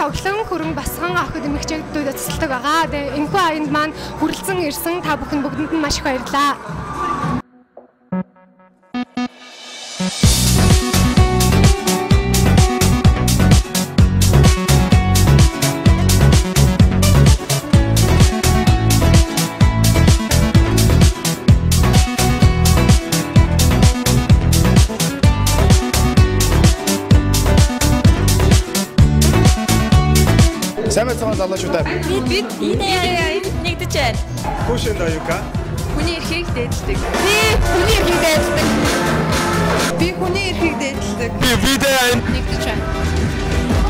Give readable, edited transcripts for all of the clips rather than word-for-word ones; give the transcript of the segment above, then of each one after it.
тоглон хөрөнгө басхан академик хичээлдүүд цэцэлдэг байгаа. Тэгээ энэхүү аянд маань хүрэлцэн ирсэн та бүхэн бүгдэнд нь маш их баярлалаа. Сайн байна залуучуудаа. Бид нэгдэж байна. Хүшин даюука. Хүний эрхийг дээдэлдэг. Би хүний эрхийг дээдэлдэг. Би хүний эрхийг дээдэлдэг. Би видео Нэгдэж байна.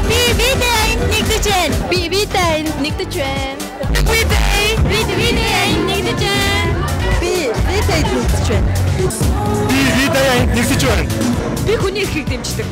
Би видео нэгдэж байна. Би видео нэгдэж байна. Би видео нэгдэж байна. Би видео нэгдэж байна. би видео нэгсэж байна. Би хүний эрхийг дэмждэг.